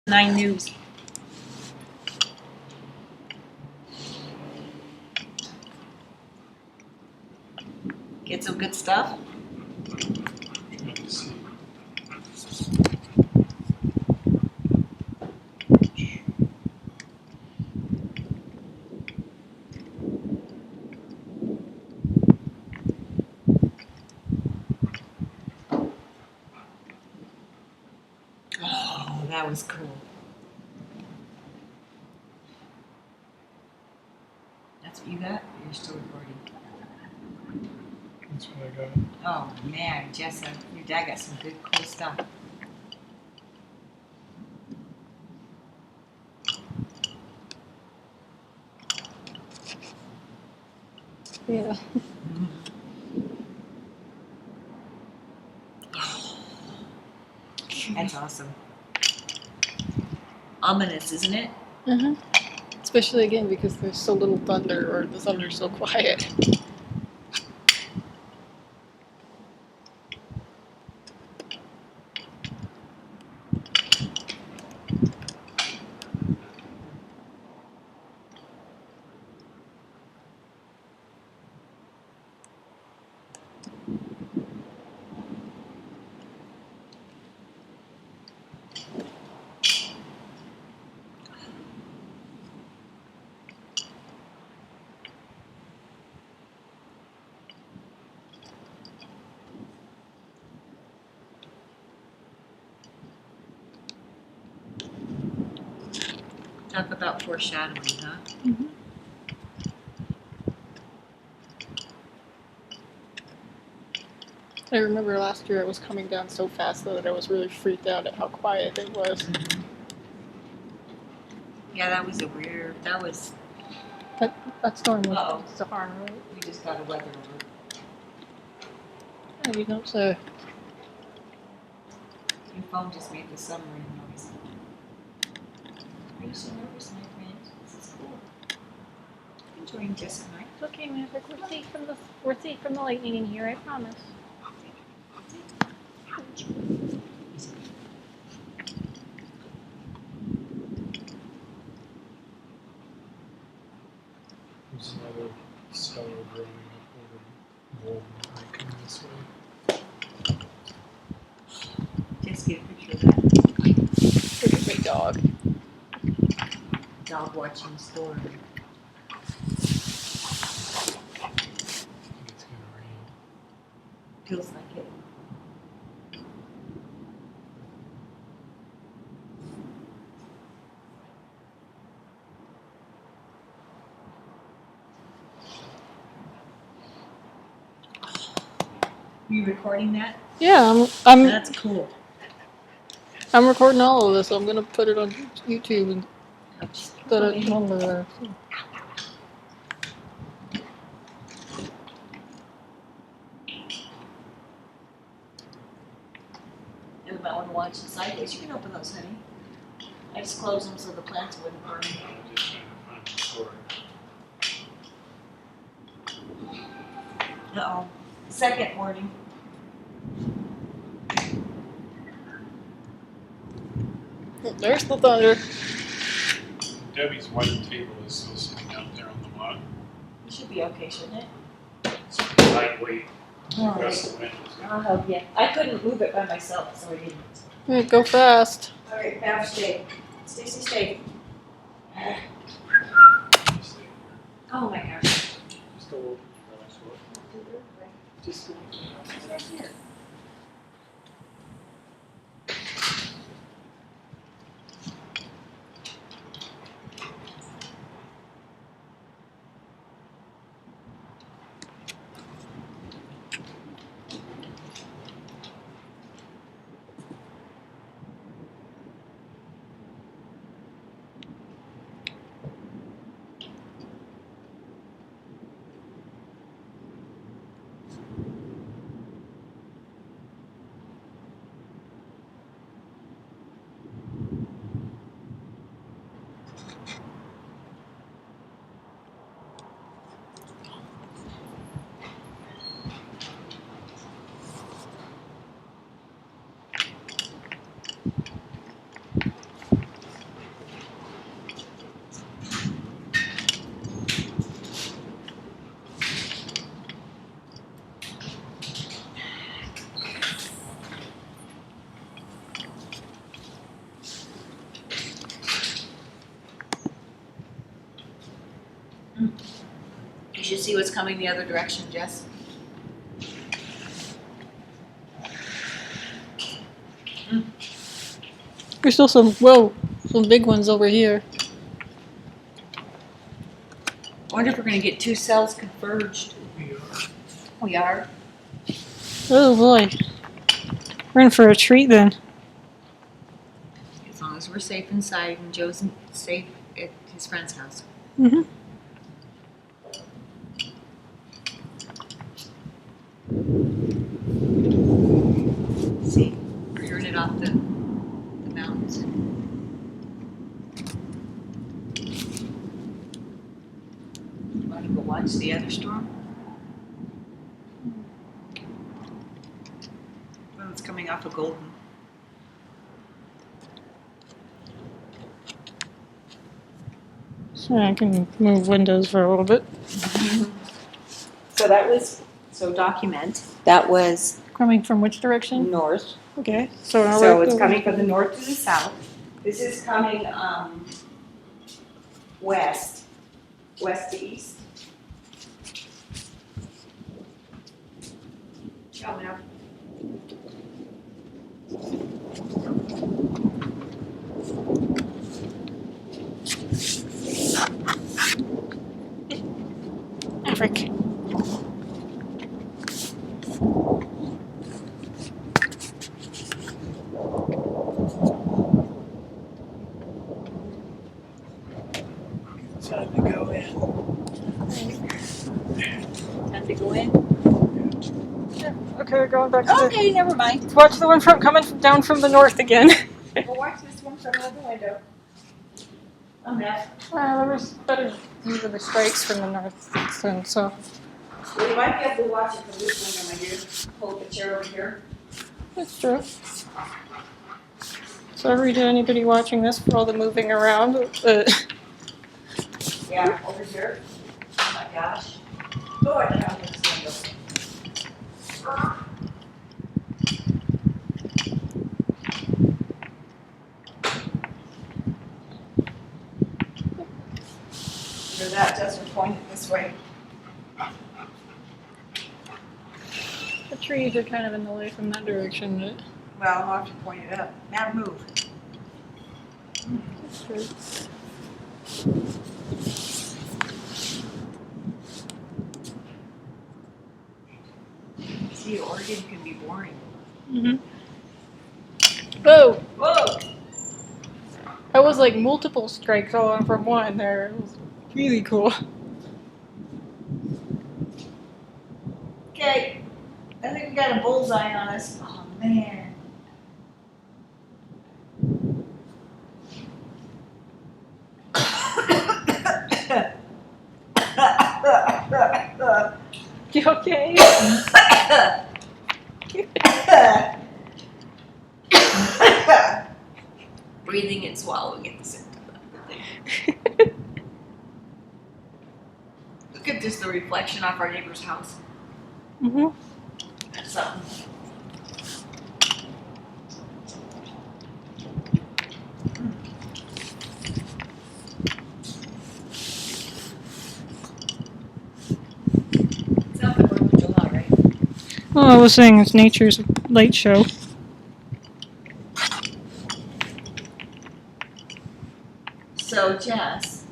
9 News. Get some good stuff. Oh, that was cool. That's what you got? Or you're still recording? That's what I got. Oh man, Jessa, your dad got some good cool stuff. Yeah. That's awesome. Ominous, isn't it? Uh-huh. Especially again because there's so little thunder, or the thunder's so quiet. Talk about foreshadowing, huh? Mm-hmm. I remember last year it was coming down so fast that I was really freaked out at how quiet it was. Yeah, that was a weird. That was. That storm was Uh-oh. Sahara, right? We just got a weather alert. Oh, you don't say. Your phone just made the submarine noise. Are you so nervous, my friend? This is cool. Enjoying Jess and I. It's okay, Maverick. We're safe from the lightning in here. I promise. There's another cellar growing up over Golden Lake in this way. Just get a picture of that. Look at my dog. Dog watching story. I think it's gonna rain. Feels like it. You recording that? Yeah, I'm That's cool. I'm recording all of this. So I'm gonna put it on YouTube and put it on there. You might want to watch the sideways. You can open those, honey. I just closed them so the plants wouldn't burn. I'm just trying to find the story. Uh-oh. Second warning. There's the thunder. Debbie's white table is still sitting out there on the lot. It should be okay, shouldn't it? It's lightweight. All Gust right. of wind is I'll help you. I couldn't move it by myself, so I didn't. Hey, go fast. All right, Bav, stay. Stacy, stay. Just there. Oh my gosh. Just go over. Just go over. you see what's coming the other direction, Jess? There's still some big ones over here. I wonder if we're gonna get two cells converged. We are. We are. Oh boy. We're in for a treat then. As long as we're safe inside and Joe's safe at his friend's house. Mm-hmm. See, we're hearing it off the mountains. Want to go watch the other storm? Well, it's coming off of Golden. So I can move windows for a little bit. So that was, document. That was Coming from which direction? north. Okay. So now So we're it's coming from the north to the south. This is coming west to east. Oh, no. Maverick. Time to go in. Time to go in? Okay, we're going back to Okay, never mind. the. Watch the one down from the north again. We'll watch this one from the other window. I'm back. There was better view of the strikes from the north soon, so. Well, you might be able to watch it from this window, my dear. Hold the chair over here. That's true. Sorry to anybody watching this for all the moving around. Yeah, over here. Oh my gosh. Go ahead and this window. After that, Justin pointed this way. The trees are kind of in the way from that direction. Well, I'll have to point it up. Now move. That's true. See, Oregon can be boring. Mm-hmm. Whoa! Whoa! That was like multiple strikes all on from one there. It was really cool. Okay. I think we got a bullseye on us. Oh, man. You okay? Breathing and swallowing at the same time. Look at this, the reflection off our neighbor's house. Mm-hmm. That's something. It's not the 4th of July, right? Well, I was saying it's nature's light show. So, Jess,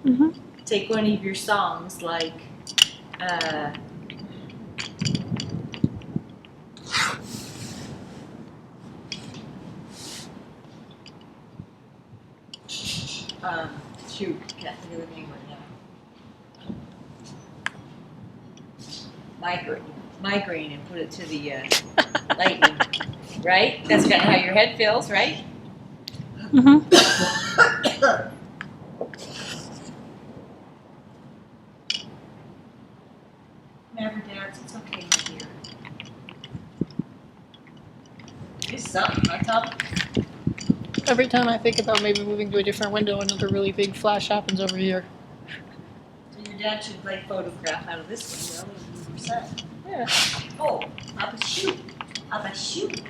Mm-hmm. take one of your songs like, shoot, can't think of the name right now. Migraine and put it to the lightning, right? That's kind of how your head feels, right? Mm-hmm. Never dance, it's okay, my dear. It's something, I thought. Every time I think about maybe moving to a different window, another really big flash happens over here. So your dad should like photograph out of this window and move your son. Yeah. Oh, up a shoot. Up a shoot.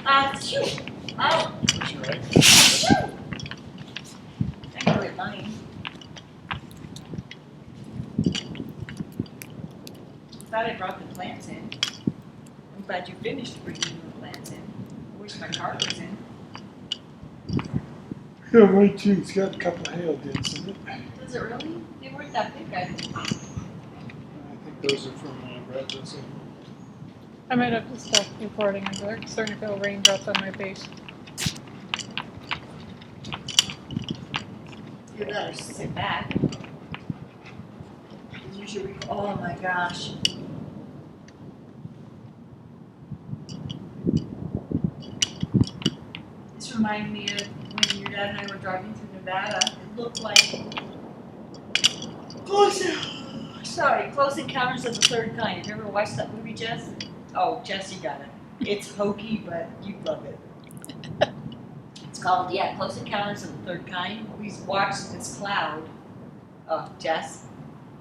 Up a shoot. Oh, That's right. shoot. I know it mine. thought I brought the plants in. I'm glad you finished bringing the plants in. I wish my car was in. Yeah, right too. It's got a couple of hail dents in it. Does it really? They weren't that big, I think. I think those are from Brad Wilson. I might have to stop recording. I'm starting to feel raindrops on my face. You better sit back. You should oh my gosh. This reminded me of when your dad and I were driving through Nevada. It looked like Close Encounters of the Third Kind. Have you ever watched that movie, Jess? Oh, Jess, you got it. It's hokey, but you love it. It's called, Close Encounters of the Third Kind. We watched this cloud. Oh, Jess,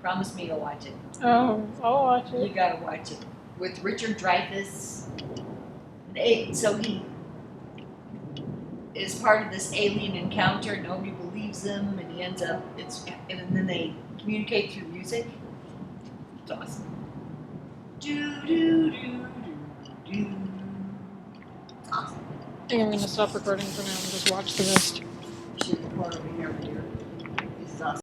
promise me you'll watch it. Oh, I'll watch You it. gotta watch it. With Richard Dreyfuss. So he is part of this alien encounter. Nobody believes him, and he ends up. And then they communicate through music. It's awesome. Do do do do do. It's awesome. I think I'm gonna stop recording for now and just watch the rest. We should record over here.